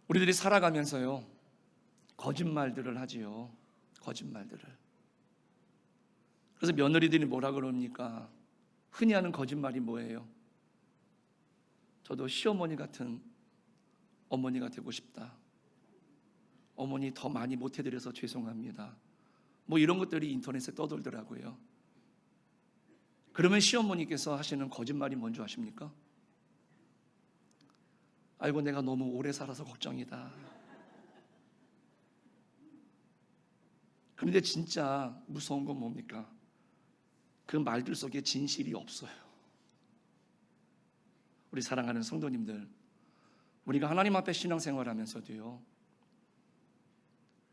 우리들이 살아가면서요, 거짓말들을 하지요. 거짓말들을. 그래서 며느리들이 뭐라 그럽니까? 흔히 하는 거짓말이 뭐예요? 저도 시어머니 같은 어머니가 되고 싶다. 어머니 더 많이 못해드려서 죄송합니다. 뭐 이런 것들이 인터넷에 떠돌더라고요. 그러면 시어머니께서 하시는 거짓말이 뭔지 아십니까? 아이고, 내가 너무 오래 살아서 걱정이다. 그런데 진짜 무서운 건 뭡니까? 그 말들 속에 진실이 없어요. 우리 사랑하는 성도님들, 우리가 하나님 앞에 신앙생활하면서도요,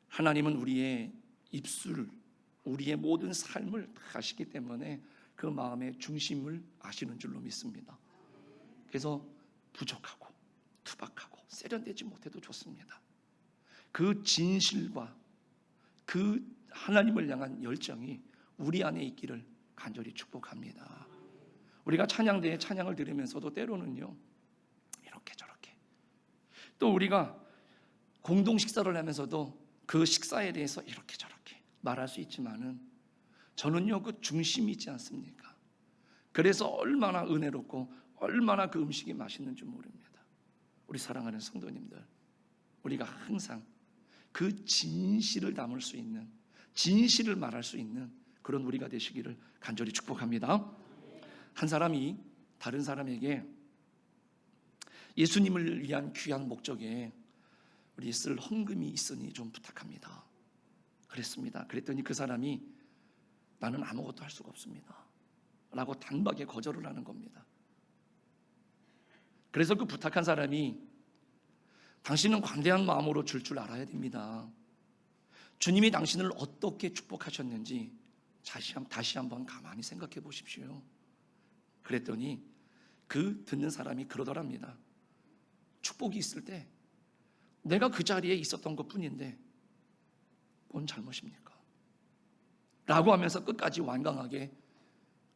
하나님은 우리의 입술, 우리의 모든 삶을 다 아시기 때문에 그 마음의 중심을 아시는 줄로 믿습니다. 그래서 부족하고 투박하고 세련되지 못해도 좋습니다. 그 진실과 그 하나님을 향한 열정이 우리 안에 있기를 간절히 축복합니다. 우리가 찬양대에 찬양을 들으면서도 때로는요, 이렇게 저렇게, 또 우리가 공동 식사를 하면서도 그 식사에 대해서 이렇게 저렇게 말할 수 있지만은, 저는요, 그 중심이 있지 않습니까? 그래서 얼마나 은혜롭고 얼마나 그 음식이 맛있는 줄 모릅니다. 우리 사랑하는 성도님들, 우리가 항상 그 진실을 담을 수 있는, 진실을 말할 수 있는 그런 우리가 되시기를 간절히 축복합니다. 한 사람이 다른 사람에게 예수님을 위한 귀한 목적에 우리 쓸 헌금이 있으니 좀 부탁합니다. 그랬습니다. 그랬더니 그 사람이 나는 아무것도 할 수가 없습니다 라고 단박에 거절을 하는 겁니다. 그래서 그 부탁한 사람이, 당신은 관대한 마음으로 줄 알아야 됩니다. 주님이 당신을 어떻게 축복하셨는지 다시 한번 가만히 생각해 보십시오. 그랬더니 그 듣는 사람이 그러더랍니다. 축복이 있을 때 내가 그 자리에 있었던 것 뿐인데 뭔 잘못입니까? 라고 하면서 끝까지 완강하게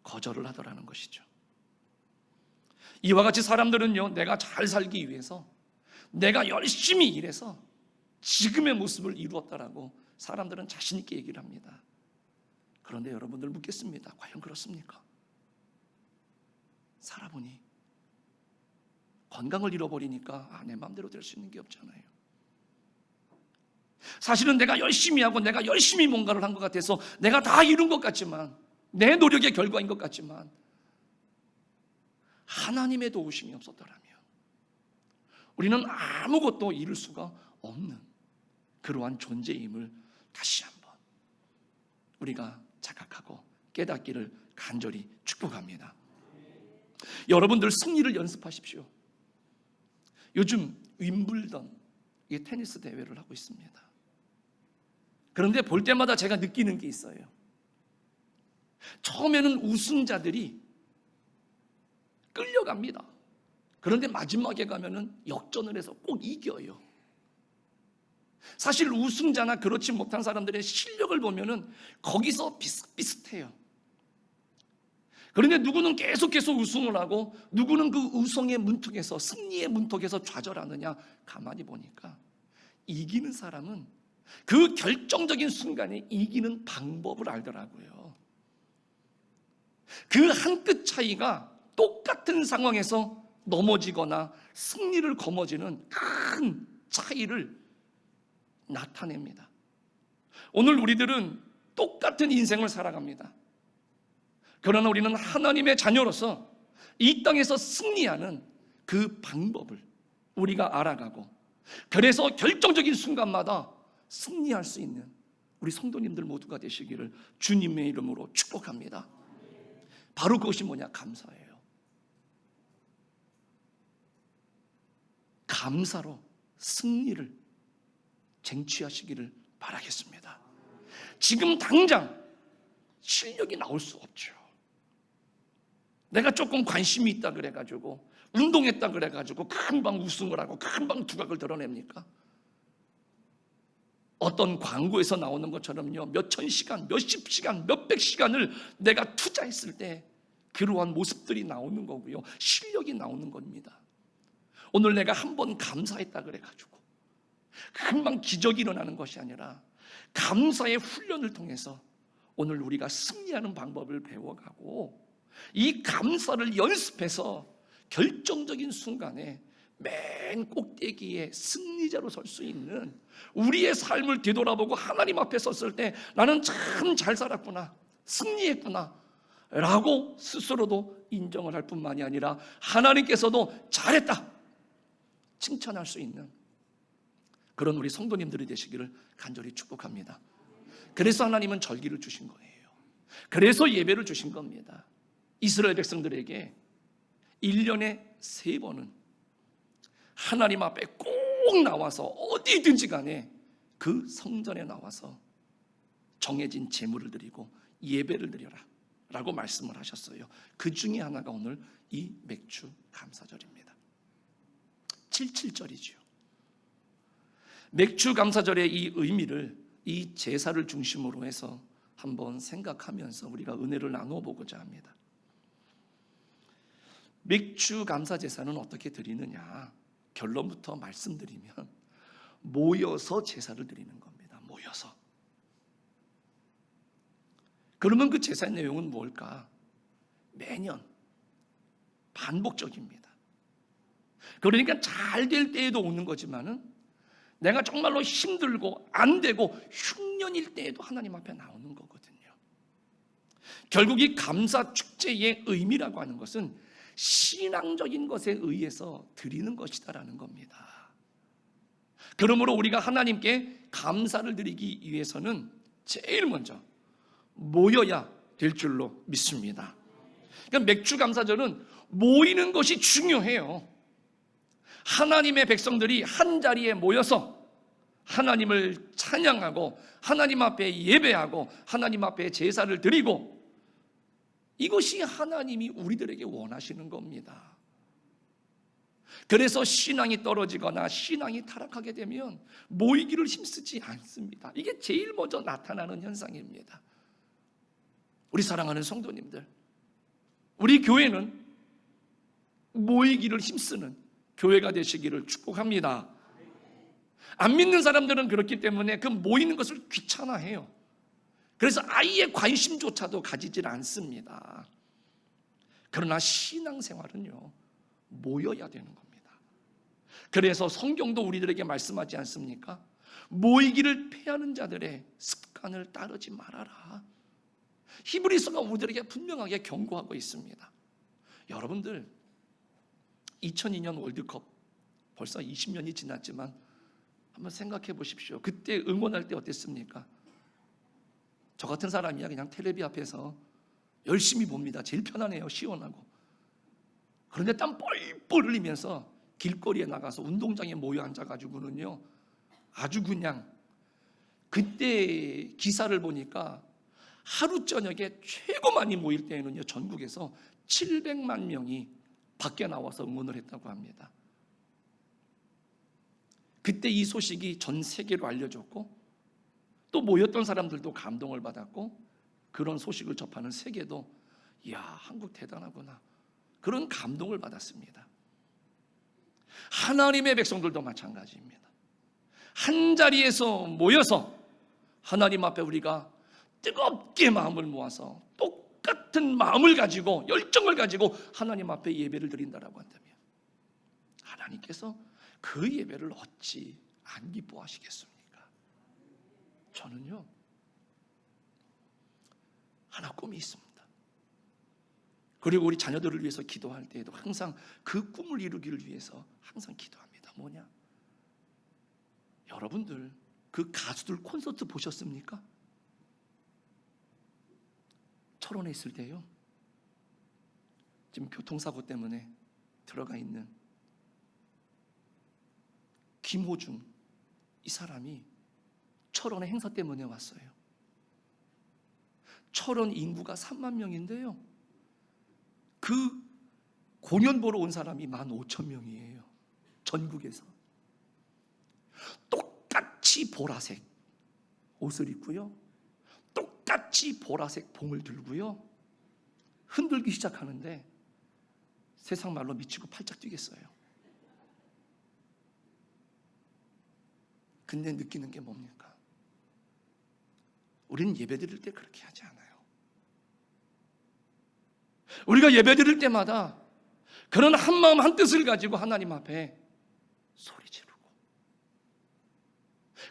거절을 하더라는 것이죠. 이와 같이 사람들은요, 내가 잘 살기 위해서 내가 열심히 일해서 지금의 모습을 이루었다라고 사람들은 자신 있게 얘기를 합니다. 그런데 여러분들 묻겠습니다. 과연 그렇습니까? 살아보니 건강을 잃어버리니까 내 마음대로 될 수 있는 게 없잖아요. 사실은 내가 열심히 하고 내가 열심히 뭔가를 한 것 같아서 내가 다 이룬 것 같지만, 내 노력의 결과인 것 같지만, 하나님의 도우심이 없었더라면 우리는 아무것도 이룰 수가 없는 그러한 존재임을 다시 한번 우리가 자각하고 깨닫기를 간절히 축복합니다. 여러분들 승리를 연습하십시오. 요즘 윈블던 테니스 대회를 하고 있습니다. 그런데 볼 때마다 제가 느끼는 게 있어요. 처음에는 우승자들이 끌려갑니다. 그런데 마지막에 가면은 역전을 해서 꼭 이겨요. 사실 우승자나 그렇지 못한 사람들의 실력을 보면은 거기서 비슷비슷해요. 그런데 누구는 계속해서 우승을 하고 누구는 그 우승의 문턱에서, 승리의 문턱에서 좌절하느냐, 가만히 보니까 이기는 사람은 그 결정적인 순간에 이기는 방법을 알더라고요. 그 한 끗 차이가 똑같은 상황에서 넘어지거나 승리를 거머쥐는 큰 차이를 나타냅니다. 오늘 우리들은 똑같은 인생을 살아갑니다. 그러나 우리는 하나님의 자녀로서 이 땅에서 승리하는 그 방법을 우리가 알아가고, 그래서 결정적인 순간마다 승리할 수 있는 우리 성도님들 모두가 되시기를 주님의 이름으로 축복합니다. 바로 그것이 뭐냐? 감사예요. 감사로 승리를 쟁취하시기를 바라겠습니다. 지금 당장 실력이 나올 수 없죠. 내가 조금 관심이 있다 그래가지고, 운동했다 그래가지고 금방 우승을 하고 금방 두각을 드러냅니까? 어떤 광고에서 나오는 것처럼요, 몇천 시간, 몇십 시간, 몇백 시간을 내가 투자했을 때 그러한 모습들이 나오는 거고요, 실력이 나오는 겁니다. 오늘 내가 한 번 감사했다 그래가지고 금방 기적이 일어나는 것이 아니라 감사의 훈련을 통해서 오늘 우리가 승리하는 방법을 배워가고 이 감사를 연습해서 결정적인 순간에 맨 꼭대기에 승리자로 설 수 있는 우리의 삶을 되돌아보고 하나님 앞에 섰을 때 나는 참 잘 살았구나, 승리했구나 라고 스스로도 인정을 할 뿐만이 아니라 하나님께서도 잘했다 칭찬할 수 있는 그런 우리 성도님들이 되시기를 간절히 축복합니다. 그래서 하나님은 절기를 주신 거예요. 그래서 예배를 주신 겁니다. 이스라엘 백성들에게 1년에 3번은 하나님 앞에 꼭 나와서 어디든지 간에 그 성전에 나와서 정해진 제물을 드리고 예배를 드려라 라고 말씀을 하셨어요. 그 중에 하나가 오늘 이 맥주 감사절입니다. 77절이죠. 맥주 감사절의 이 의미를 이 제사를 중심으로 해서 한번 생각하면서 우리가 은혜를 나누어 보고자 합니다. 맥주 감사 제사는 어떻게 드리느냐? 결론부터 말씀드리면 모여서 제사를 드리는 겁니다. 모여서. 그러면 그 제사의 내용은 뭘까? 매년 반복적입니다. 그러니까 잘 될 때에도 오는 거지만은 내가 정말로 힘들고 안 되고 흉년일 때에도 하나님 앞에 나오는 거거든요. 결국 이 감사 축제의 의미라고 하는 것은 신앙적인 것에 의해서 드리는 것이다라는 겁니다. 그러므로 우리가 하나님께 감사를 드리기 위해서는 제일 먼저 모여야 될 줄로 믿습니다. 그러니까 맥주 감사절은 모이는 것이 중요해요. 하나님의 백성들이 한 자리에 모여서 하나님을 찬양하고 하나님 앞에 예배하고 하나님 앞에 제사를 드리고 이것이 하나님이 우리들에게 원하시는 겁니다. 그래서 신앙이 떨어지거나 신앙이 타락하게 되면 모이기를 힘쓰지 않습니다. 이게 제일 먼저 나타나는 현상입니다. 우리 사랑하는 성도님들, 우리 교회는 모이기를 힘쓰는 교회가 되시기를 축복합니다. 안 믿는 사람들은 그렇기 때문에 그 모이는 것을 귀찮아해요. 그래서 아예 관심조차도 가지질 않습니다. 그러나 신앙생활은요, 모여야 되는 겁니다. 그래서 성경도 우리들에게 말씀하지 않습니까? 모이기를 패하는 자들의 습관을 따르지 말아라. 히브리서가 우리들에게 분명하게 경고하고 있습니다. 여러분들 2002년 월드컵 벌써 20년이 지났지만 한번 생각해 보십시오. 그때 응원할 때 어땠습니까? 저 같은 사람이야 그냥 텔레비 앞에서 열심히 봅니다. 제일 편하네요. 시원하고. 그런데 땀 뻘뻘 흘리면서 길거리에 나가서 운동장에 모여 앉아가지고는요 아주 그냥 그때 기사를 보니까 하루 저녁에 최고 많이 모일 때에는요 전국에서 700만 명이 밖에 나와서 응원을 했다고 합니다. 그때 이 소식이 전 세계로 알려졌고 또 모였던 사람들도 감동을 받았고 그런 소식을 접하는 세계도 이야 한국 대단하구나 그런 감동을 받았습니다. 하나님의 백성들도 마찬가지입니다. 한 자리에서 모여서 하나님 앞에 우리가 뜨겁게 마음을 모아서 똑같은 마음을 가지고 열정을 가지고 하나님 앞에 예배를 드린다라고 한다면 하나님께서 그 예배를 어찌 안 기뻐하시겠습니까? 저는요 하나 꿈이 있습니다. 그리고 우리 자녀들을 위해서 기도할 때에도 항상 그 꿈을 이루기를 위해서 항상 기도합니다. 뭐냐? 여러분들 그 가수들 콘서트 보셨습니까? 철원에 있을 때요 지금 교통사고 때문에 들어가 있는 김호중 이 사람이 철원의 행사 때문에 왔어요. 철원 인구가 3만 명인데요 그 공연 보러 온 사람이 15,000명이에요. 전국에서 똑같이 보라색 옷을 입고요 똑같이 보라색 봉을 들고요 흔들기 시작하는데 세상 말로 미치고 팔짝 뛰겠어요. 근데 느끼는 게 뭡니까? 우리는 예배 드릴 때 그렇게 하지 않아요. 우리가 예배 드릴 때마다 그런 한 마음 한 뜻을 가지고 하나님 앞에 소리 지르고,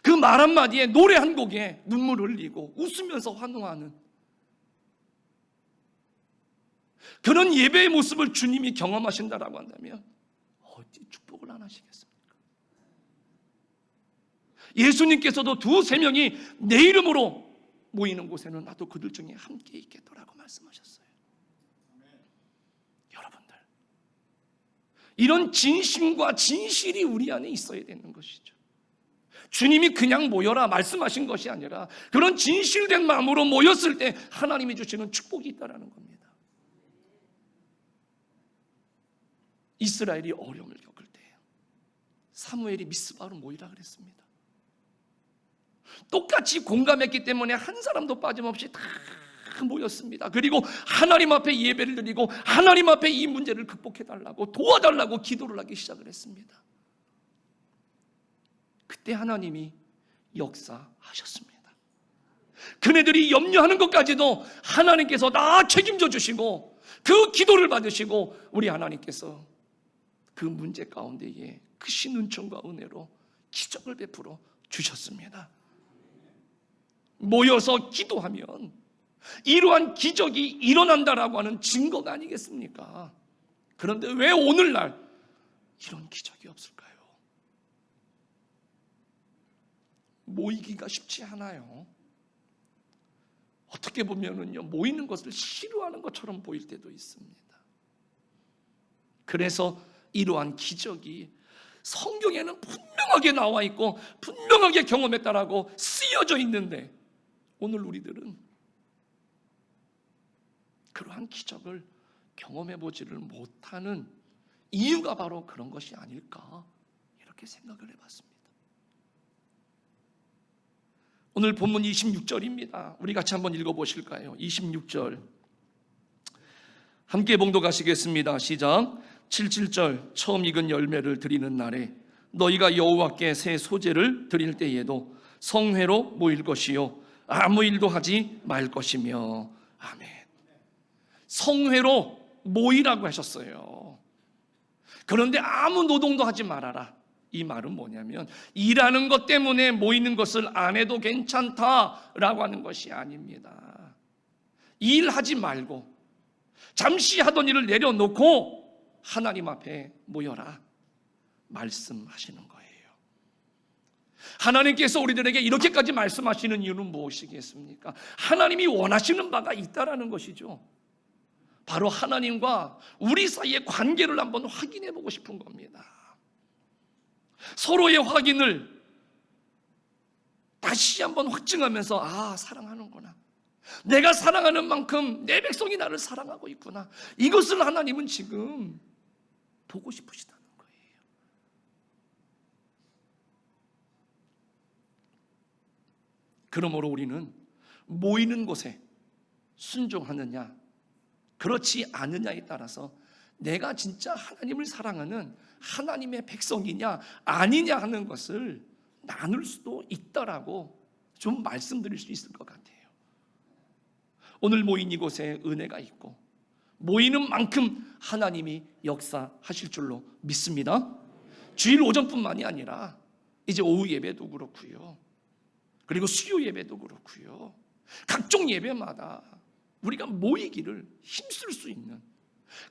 그 말 한마디에, 노래 한 곡에 눈물 흘리고 웃으면서 환호하는 그런 예배의 모습을 주님이 경험하신다라고 한다면 어찌 축복을 안 하시겠습니까? 예수님께서도 두세 명이 내 이름으로 모이는 곳에는 나도 그들 중에 함께 있겠더라고 말씀하셨어요. 여러분들, 이런 진심과 진실이 우리 안에 있어야 되는 것이죠. 주님이 그냥 모여라 말씀하신 것이 아니라 그런 진실된 마음으로 모였을 때 하나님이 주시는 축복이 있다는 겁니다. 이스라엘이 어려움을 겪을 때 사무엘이 미스바로 모이라 그랬습니다. 똑같이 공감했기 때문에 한 사람도 빠짐없이 다 모였습니다. 그리고 하나님 앞에 예배를 드리고 하나님 앞에 이 문제를 극복해달라고, 도와달라고 기도를 하기 시작을 했습니다. 그때 하나님이 역사하셨습니다. 그네들이 염려하는 것까지도 하나님께서 다 책임져 주시고 그 기도를 받으시고 우리 하나님께서 그 문제 가운데에 크신 은총과 은혜로 기적을 베풀어 주셨습니다. 모여서 기도하면 이러한 기적이 일어난다라고 하는 증거가 아니겠습니까? 그런데 왜 오늘날 이런 기적이 없을까요? 모이기가 쉽지 않아요. 어떻게 보면은요, 모이는 것을 싫어하는 것처럼 보일 때도 있습니다. 그래서 이러한 기적이 성경에는 분명하게 나와 있고 분명하게 경험했다라고 쓰여져 있는데 오늘 우리들은 그러한 기적을 경험해 보지를 못하는 이유가 바로 그런 것이 아닐까, 이렇게 생각을 해봤습니다. 오늘 본문 26절입니다. 우리 같이 한번 읽어보실까요? 26절 함께 봉독하시겠습니다. 시작. 77절 처음 익은 열매를 드리는 날에 너희가 여호와께 새 소재를 드릴 때에도 성회로 모일 것이요 아무 일도 하지 말 것이며. 아멘. 성회로 모이라고 하셨어요. 그런데 아무 노동도 하지 말아라. 이 말은 뭐냐면 일하는 것 때문에 모이는 것을 안 해도 괜찮다라고 하는 것이 아닙니다. 일하지 말고 잠시 하던 일을 내려놓고 하나님 앞에 모여라 말씀하시는 거예요. 하나님께서 우리들에게 이렇게까지 말씀하시는 이유는 무엇이겠습니까? 하나님이 원하시는 바가 있다라는 것이죠. 바로 하나님과 우리 사이의 관계를 한번 확인해 보고 싶은 겁니다. 서로의 확인을 다시 한번 확증하면서, 아, 사랑하는구나, 내가 사랑하는 만큼 내 백성이 나를 사랑하고 있구나, 이것을 하나님은 지금 보고 싶으시다는 거예요. 그러므로 우리는 모이는 곳에 순종하느냐 그렇지 않느냐에 따라서 내가 진짜 하나님을 사랑하는 하나님의 백성이냐 아니냐 하는 것을 나눌 수도 있다라고 좀 말씀드릴 수 있을 것 같아요. 오늘 모인 이곳에 은혜가 있고 모이는 만큼 하나님이 역사하실 줄로 믿습니다. 주일 오전뿐만이 아니라 이제 오후 예배도 그렇고요, 그리고 수요 예배도 그렇고요, 각종 예배마다 우리가 모이기를 힘쓸 수 있는,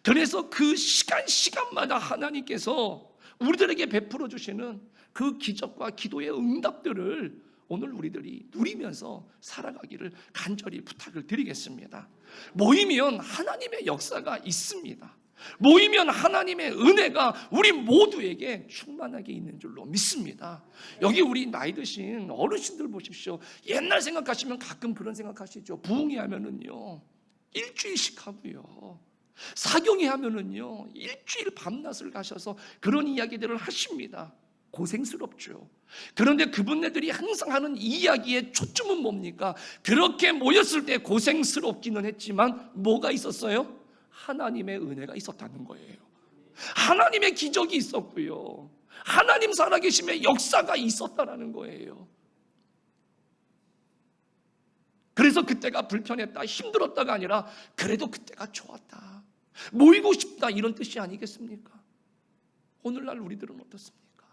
그래서 그 시간마다 하나님께서 우리들에게 베풀어 주시는 그 기적과 기도의 응답들을 오늘 우리들이 누리면서 살아가기를 간절히 부탁을 드리겠습니다. 모이면 하나님의 역사가 있습니다. 모이면 하나님의 은혜가 우리 모두에게 충만하게 있는 줄로 믿습니다. 여기 우리 나이 드신 어르신들 보십시오. 옛날 생각하시면 가끔 그런 생각하시죠. 부흥회 하면은요 일주일씩 하고요, 사경회 하면은요 일주일 밤낮을 가셔서 그런 이야기들을 하십니다. 고생스럽죠. 그런데 그분들이 항상 하는 이야기의 초점은 뭡니까? 그렇게 모였을 때 고생스럽기는 했지만 뭐가 있었어요? 하나님의 은혜가 있었다는 거예요. 하나님의 기적이 있었고요, 하나님 살아계심의 역사가 있었다라는 거예요. 그래서 그때가 불편했다, 힘들었다가 아니라 그래도 그때가 좋았다, 모이고 싶다, 이런 뜻이 아니겠습니까? 오늘날 우리들은 어떻습니까?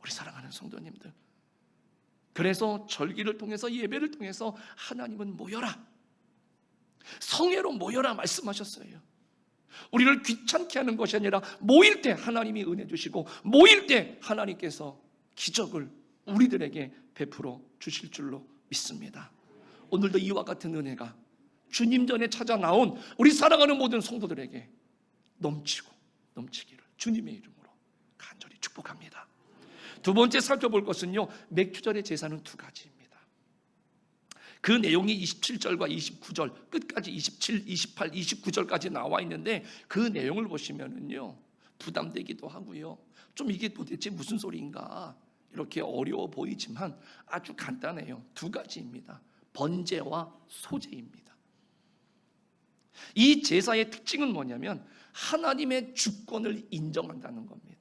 우리 사랑하는 성도님들, 그래서 절기를 통해서, 예배를 통해서 하나님은 모여라, 성회로 모여라 말씀하셨어요. 우리를 귀찮게 하는 것이 아니라 모일 때 하나님이 은혜 주시고, 모일 때 하나님께서 기적을 우리들에게 베풀어 주실 줄로 믿습니다. 오늘도 이와 같은 은혜가 주님 전에 찾아 나온 우리 사랑하는 모든 성도들에게 넘치기를 주님의 이름으로 간절히 축복합니다. 두 번째 살펴볼 것은요, 맥주절의 제사는 두 가지입니다. 그 내용이 27절과 29절 끝까지 27, 28, 29절까지 나와 있는데, 그 내용을 보시면은요 부담되기도 하고요, 좀 이게 도대체 무슨 소리인가 이렇게 어려워 보이지만 아주 간단해요. 두 가지입니다. 번제와 소제입니다. 이 제사의 특징은 뭐냐면 하나님의 주권을 인정한다는 겁니다.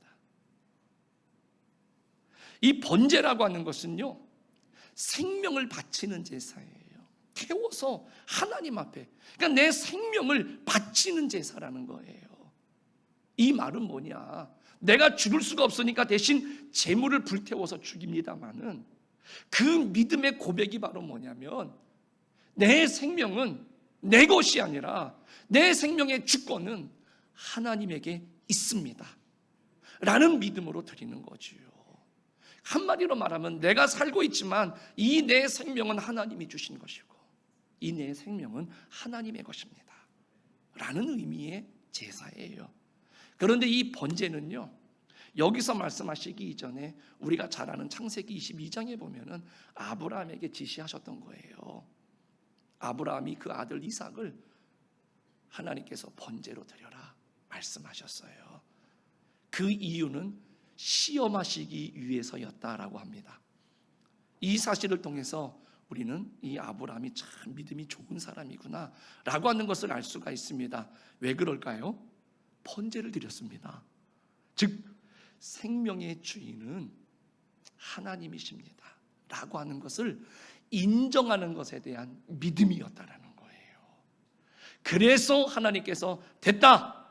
이 번제라고 하는 것은요, 생명을 바치는 제사예요. 태워서 하나님 앞에, 그러니까 내 생명을 바치는 제사라는 거예요. 이 말은 뭐냐, 내가 죽을 수가 없으니까 대신 제물을 불태워서 죽입니다마는, 그 믿음의 고백이 바로 뭐냐면 내 생명은 내 것이 아니라 내 생명의 주권은 하나님에게 있습니다 라는 믿음으로 드리는 거지요. 한마디로 말하면 내가 살고 있지만 이 내 생명은 하나님이 주신 것이고 이 내 생명은 하나님의 것입니다 라는 의미의 제사예요. 그런데 이 번제는요, 여기서 말씀하시기 이전에 우리가 잘 아는 창세기 22장에 보면은 아브라함에게 지시하셨던 거예요. 아브라함이 그 아들 이삭을 하나님께서 번제로 드려라 말씀하셨어요. 그 이유는 시험하시기 위해서였다라고 합니다. 이 사실을 통해서 우리는 이 아브라함이 참 믿음이 좋은 사람이구나 라고 하는 것을 알 수가 있습니다. 왜 그럴까요? 번제를 드렸습니다. 즉 생명의 주인은 하나님이십니다 라고 하는 것을 인정하는 것에 대한 믿음이었다라는 거예요. 그래서 하나님께서 됐다,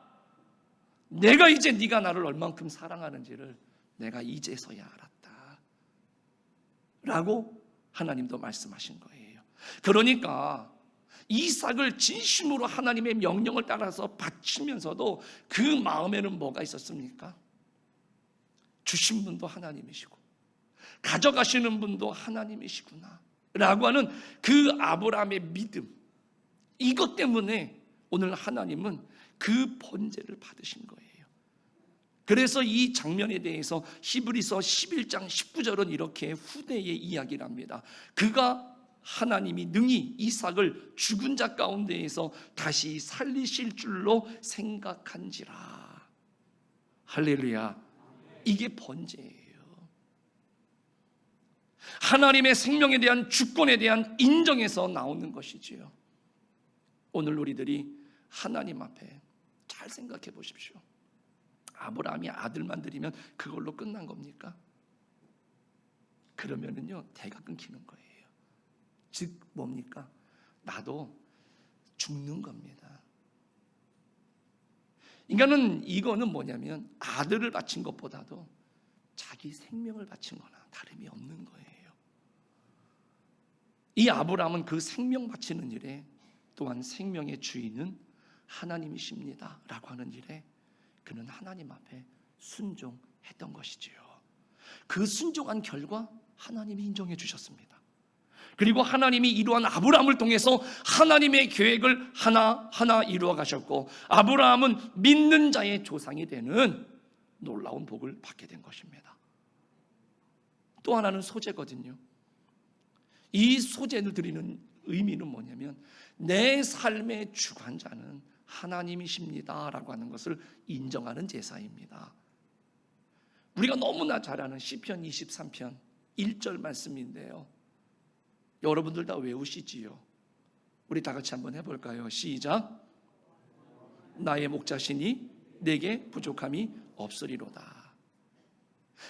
내가 이제 네가 나를 얼만큼 사랑하는지를 내가 이제서야 알았다 라고 하나님도 말씀하신 거예요. 그러니까 이삭을 진심으로 하나님의 명령을 따라서 바치면서도 그 마음에는 뭐가 있었습니까? 주신 분도 하나님이시고 가져가시는 분도 하나님이시구나 라고 하는 그 아브라함의 믿음, 이것 때문에 오늘 하나님은 그 번제를 받으신 거예요. 그래서 이 장면에 대해서 히브리서 11장 19절은 이렇게 후대에 이야기를 합니다. 그가 하나님이 능히 이삭을 죽은 자 가운데에서 다시 살리실 줄로 생각한지라. 할렐루야. 이게 번제예요. 하나님의 생명에 대한 주권에 대한 인정에서 나오는 것이지요. 오늘 우리들이 하나님 앞에 잘 생각해 보십시오. 아브라함이 아들만 드리면 그걸로 끝난 겁니까? 그러면은요 대가 끊기는 거예요. 즉 뭡니까? 나도 죽는 겁니다. 인간은 이거는 뭐냐면 아들을 바친 것보다도 자기 생명을 바친 거나 다름이 없는 거예요. 이 아브라함은 그 생명 바치는 일에, 또한 생명의 주인은 하나님이십니다 라고 하는 일에 그는 하나님 앞에 순종했던 것이지요. 그 순종한 결과 하나님이 인정해 주셨습니다. 그리고 하나님이 이러한 아브라함을 통해서 하나님의 계획을 하나하나 이루어 가셨고, 아브라함은 믿는 자의 조상이 되는 놀라운 복을 받게 된 것입니다. 또 하나는 소제거든요. 이 소제를 드리는 의미는 뭐냐면 내 삶의 주관자는 하나님이십니다 라고 하는 것을 인정하는 제사입니다. 우리가 너무나 잘 아는 시편 23편 1절 말씀인데요, 여러분들 다 외우시지요? 우리 다 같이 한번 해볼까요? 시작. 나의 목자시니 내게 부족함이 없으리로다.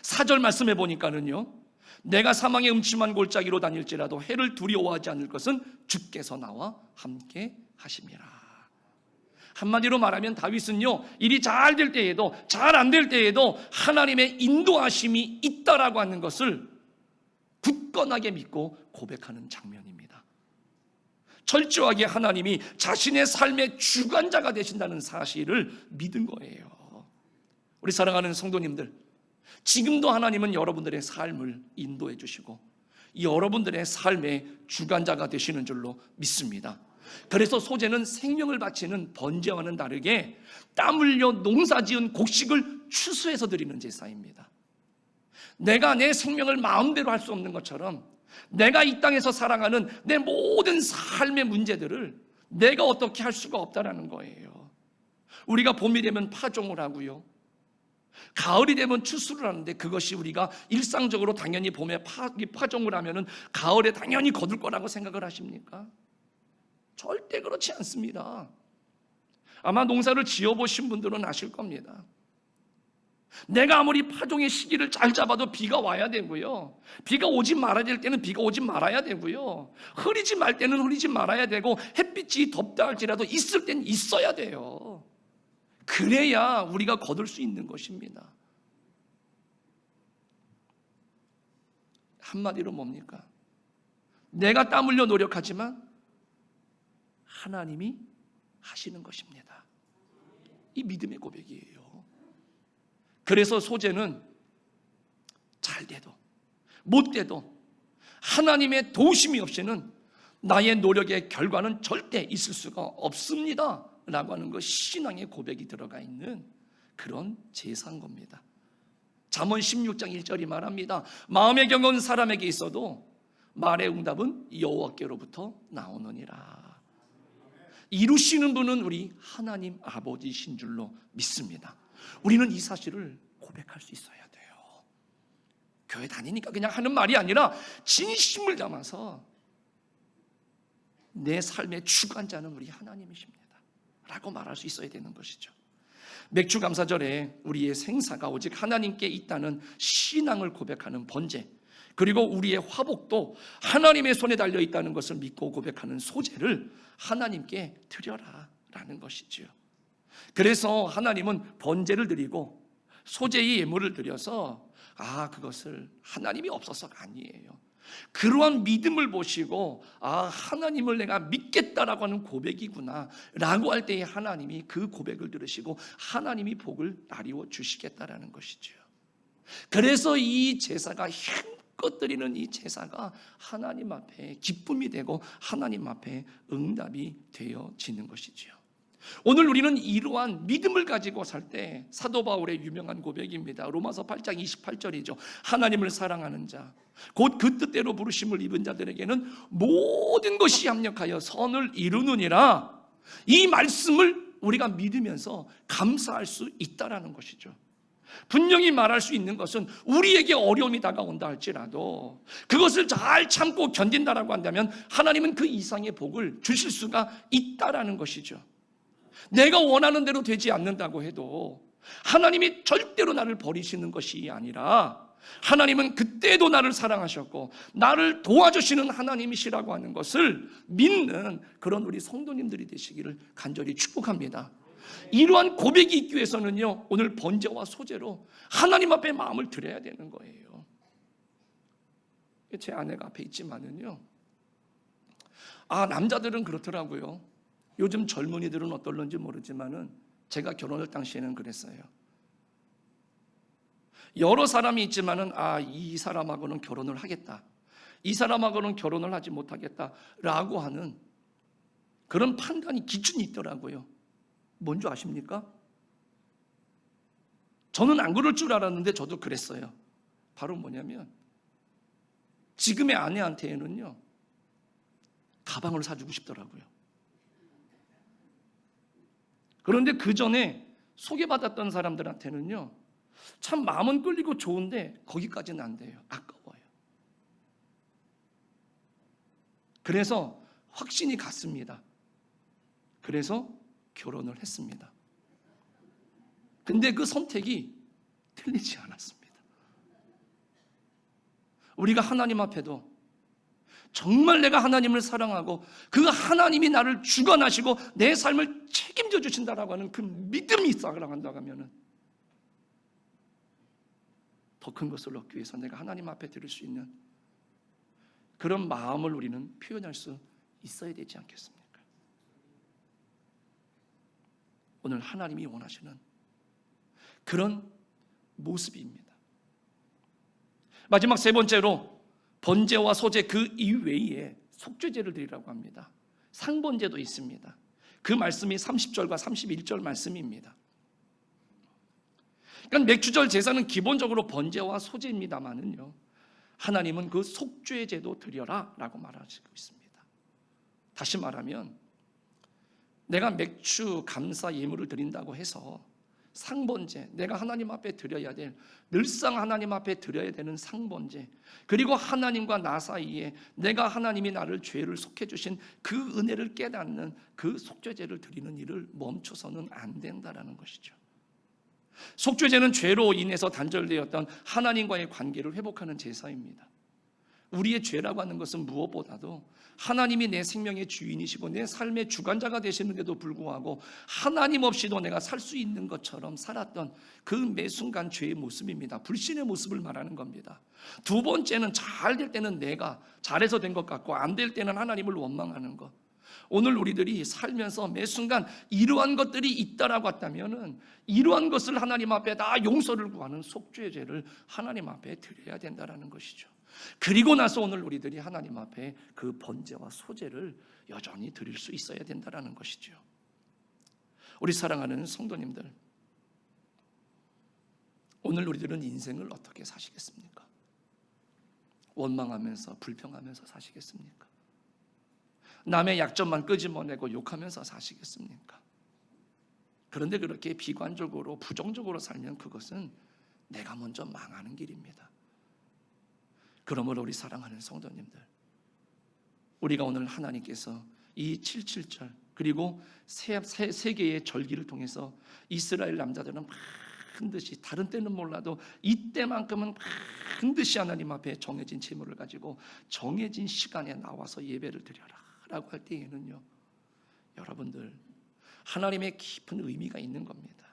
4절 말씀해 보니까는요, 내가 사망의 음침한 골짜기로 다닐지라도 해를 두려워하지 않을 것은 주께서 나와 함께 하심이라. 한마디로 말하면 다윗은요, 일이 잘 될 때에도 잘 안 될 때에도 하나님의 인도하심이 있다라고 하는 것을 굳건하게 믿고 고백하는 장면입니다. 철저하게 하나님이 자신의 삶의 주관자가 되신다는 사실을 믿은 거예요. 우리 사랑하는 성도님들, 지금도 하나님은 여러분들의 삶을 인도해 주시고 여러분들의 삶의 주관자가 되시는 줄로 믿습니다. 그래서 소재는 생명을 바치는 번제와는 다르게 땀 흘려 농사지은 곡식을 추수해서 드리는 제사입니다. 내가 내 생명을 마음대로 할 수 없는 것처럼 내가 이 땅에서 살아가는 내 모든 삶의 문제들을 내가 어떻게 할 수가 없다라는 거예요. 우리가 봄이 되면 파종을 하고요, 가을이 되면 추수를 하는데 그것이 우리가 일상적으로 당연히 봄에 파종을 하면은 가을에 당연히 거둘 거라고 생각을 하십니까? 절대 그렇지 않습니다. 아마 농사를 지어보신 분들은 아실 겁니다. 내가 아무리 파종의 시기를 잘 잡아도 비가 와야 되고요, 비가 오지 말아야 될 때는 비가 오지 말아야 되고요, 흐리지 말 때는 흐리지 말아야 되고, 햇빛이 덥다 할지라도 있을 때는 있어야 돼요. 그래야 우리가 거둘 수 있는 것입니다. 한마디로 뭡니까? 내가 땀 흘려 노력하지만 하나님이 하시는 것입니다. 이 믿음의 고백이에요. 그래서 소재는 잘 돼도 못 돼도 하나님의 도우심이 없이는 나의 노력의 결과는 절대 있을 수가 없습니다 라고 하는 것, 신앙의 고백이 들어가 있는 그런 제사인 겁니다. 잠언 16장 1절이 말합니다. 마음에 경건 사람에게 있어도 말의 응답은 여호와께로부터 나오느니라. 이루시는 분은 우리 하나님 아버지신 줄로 믿습니다. 우리는 이 사실을 고백할 수 있어야 돼요. 교회 다니니까 그냥 하는 말이 아니라 진심을 담아서 내 삶의 주관자는 우리 하나님이십니다 라고 말할 수 있어야 되는 것이죠. 맥주감사절에 우리의 생사가 오직 하나님께 있다는 신앙을 고백하는 번제, 그리고 우리의 화복도 하나님의 손에 달려 있다는 것을 믿고 고백하는 소제를 하나님께 드려라 라는 것이지요. 그래서 하나님은 번제를 드리고 소제의 예물을 드려서 그것을 하나님이 없어서가 아니에요. 그러한 믿음을 보시고 하나님을 내가 믿겠다라고 하는 고백이구나 라고 할 때에 하나님이 그 고백을 들으시고 하나님이 복을 나리워 주시겠다라는 것이죠. 그래서 이 제사가 힘껏 드리는 이 제사가 하나님 앞에 기쁨이 되고 하나님 앞에 응답이 되어지는 것이죠. 오늘 우리는 이러한 믿음을 가지고 살 때 사도 바울의 유명한 고백입니다. 로마서 8장 28절이죠. 하나님을 사랑하는 자, 곧 그 뜻대로 부르심을 입은 자들에게는 모든 것이 합력하여 선을 이루느니라. 이 말씀을 우리가 믿으면서 감사할 수 있다라는 것이죠. 분명히 말할 수 있는 것은 우리에게 어려움이 다가온다 할지라도 그것을 잘 참고 견딘다라고 한다면 하나님은 그 이상의 복을 주실 수가 있다라는 것이죠. 내가 원하는 대로 되지 않는다고 해도 하나님이 절대로 나를 버리시는 것이 아니라 하나님은 그때도 나를 사랑하셨고 나를 도와주시는 하나님이시라고 하는 것을 믿는 그런 우리 성도님들이 되시기를 간절히 축복합니다. 이러한 고백이 있기 위해서는요, 오늘 번제와 소제로 하나님 앞에 마음을 드려야 되는 거예요. 제 아내가 앞에 있지만은요, 남자들은 그렇더라고요. 요즘 젊은이들은 어떨런지 모르지만은 제가 결혼할 당시에는 그랬어요. 여러 사람이 있지만은 이 사람하고는 결혼을 하겠다, 이 사람하고는 결혼을 하지 못하겠다라고 하는 그런 판단이 기준이 있더라고요. 뭔지 아십니까? 저는 안 그럴 줄 알았는데 저도 그랬어요. 바로 뭐냐면 지금의 아내한테는요 가방을 사주고 싶더라고요. 그런데 그 전에 소개받았던 사람들한테는요 참 마음은 끌리고 좋은데 거기까지는 안 돼요. 아까워요. 그래서 확신이 갔습니다. 그래서 결혼을 했습니다. 근데 그 선택이 틀리지 않았습니다. 우리가 하나님 앞에도 정말 내가 하나님을 사랑하고 그 하나님이 나를 주관하시고 내 삶을 책임져 주신다라고 하는 그 믿음이 있어간다고 하면 더 큰 것을 얻기 위해서 내가 하나님 앞에 드릴 수 있는 그런 마음을 우리는 표현할 수 있어야 되지 않겠습니까? 오늘 하나님이 원하시는 그런 모습입니다. 마지막 세 번째로 번제와 소제 그 이외에 속죄제를 드리라고 합니다. 상번제도 있습니다. 그 말씀이 30절과 31절 말씀입니다. 그러니까 맥주절 제사는 기본적으로 번제와 소제입니다만은요, 하나님은 그 속죄제도 드려라 라고 말하시고 있습니다. 다시 말하면 내가 맥주 감사 예물을 드린다고 해서 상번제, 내가 하나님 앞에 드려야 될, 늘상 하나님 앞에 드려야 되는 상번제, 그리고 하나님과 나 사이에 내가 하나님이 나를 죄를 속해 주신 그 은혜를 깨닫는 그 속죄제를 드리는 일을 멈춰서는 안 된다라는 것이죠. 속죄제는 죄로 인해서 단절되었던 하나님과의 관계를 회복하는 제사입니다. 우리의 죄라고 하는 것은 무엇보다도 하나님이 내 생명의 주인이시고 내 삶의 주관자가 되시는데도 불구하고 하나님 없이도 내가 살 수 있는 것처럼 살았던 그 매 순간 죄의 모습입니다. 불신의 모습을 말하는 겁니다. 두 번째는 잘 될 때는 내가 잘해서 된 것 같고 안 될 때는 하나님을 원망하는 것. 오늘 우리들이 살면서 매 순간 이러한 것들이 있다라고 했다면은 이러한 것을 하나님 앞에 다 용서를 구하는 속죄제를 하나님 앞에 드려야 된다라는 것이죠. 그리고 나서 오늘 우리들이 하나님 앞에 그 번제와 소제를 여전히 드릴 수 있어야 된다라는 것이죠. 우리 사랑하는 성도님들, 오늘 우리들은 인생을 어떻게 사시겠습니까? 원망하면서 불평하면서 사시겠습니까? 남의 약점만 끄집어내고 욕하면서 사시겠습니까? 그런데 그렇게 비관적으로 부정적으로 살면 그것은 내가 먼저 망하는 길입니다. 그러므로 우리 사랑하는 성도님들, 우리가 오늘 하나님께서 이 77절 그리고 세 개의 절기를 통해서 이스라엘 남자들은 반드시 다른 때는 몰라도 이때만큼은 반드시 하나님 앞에 정해진 제물을 가지고 정해진 시간에 나와서 예배를 드려라 라고 할 때에는요, 여러분들 하나님의 깊은 의미가 있는 겁니다.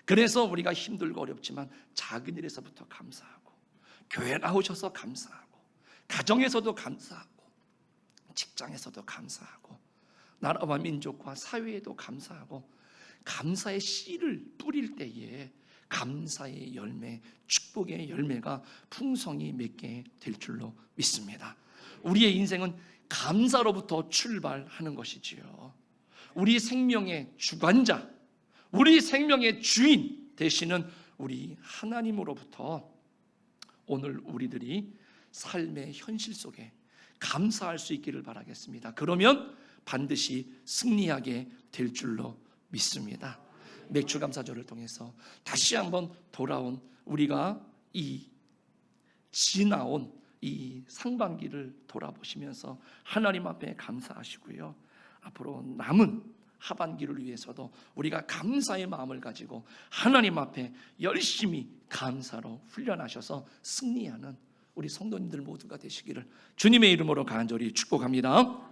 그래서 우리가 힘들고 어렵지만 작은 일에서부터 감사하고 교회 나오셔서 감사하고 가정에서도 감사하고 직장에서도 감사하고 나라와 민족과 사회에도 감사하고 감사의 씨를 뿌릴 때에 감사의 열매, 축복의 열매가 풍성히 맺게 될 줄로 믿습니다. 우리의 인생은 감사로부터 출발하는 것이지요. 우리 생명의 주관자, 우리 생명의 주인 되시는 우리 하나님으로부터 오늘 우리들이 삶의 현실 속에 감사할 수 있기를 바라겠습니다. 그러면 반드시 승리하게 될 줄로 믿습니다. 맥주 감사절을 통해서 다시 한번 돌아온 우리가 이 지나온 이 상반기를 돌아보시면서 하나님 앞에 감사하시고요, 앞으로 남은 하반기를 위해서도 우리가 감사의 마음을 가지고 하나님 앞에 열심히 감사로 훈련하셔서 승리하는 우리 성도님들 모두가 되시기를 주님의 이름으로 간절히 축복합니다.